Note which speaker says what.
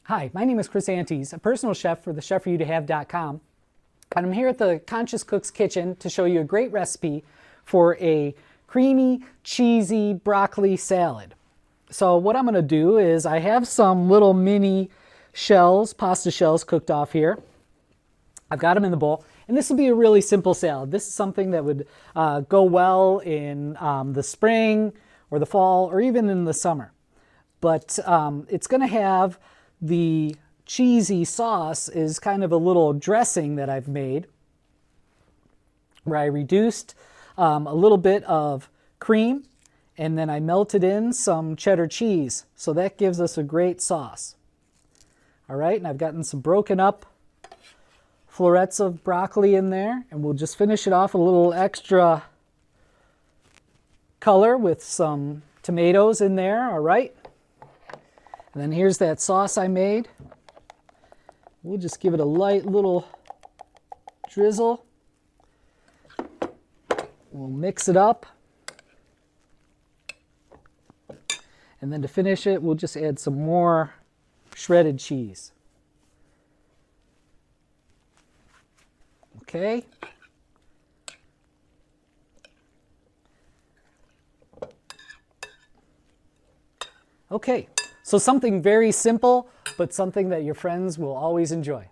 Speaker 1: Hi, my name is Chris Antes, a personal chef for thechefforyouttohave.com, and I'm here at the Conscious Cook's Kitchen to show you a great recipe for a creamy, cheesy broccoli salad. So what I'm going to do is I have some little mini shells, pasta shells cooked off here. I've got them in the bowl, and this will be a really simple salad. This is something that would go well in the spring or the fall or even in the summer. But it's going to have the cheesy sauce is kind of a little dressing that I've made where I reduced a little bit of cream and then I melted in some cheddar cheese. So that gives us a great sauce. All right, and I've gotten some broken up florets of broccoli in there, and we'll just finish it off a little extra color with some tomatoes in there, all right? And then here's that sauce I made. We'll just give it a light little drizzle. We'll mix it up. And then to finish it, we'll just add some more shredded cheese. Okay. Okay. So something very simple, but something that your friends will always enjoy.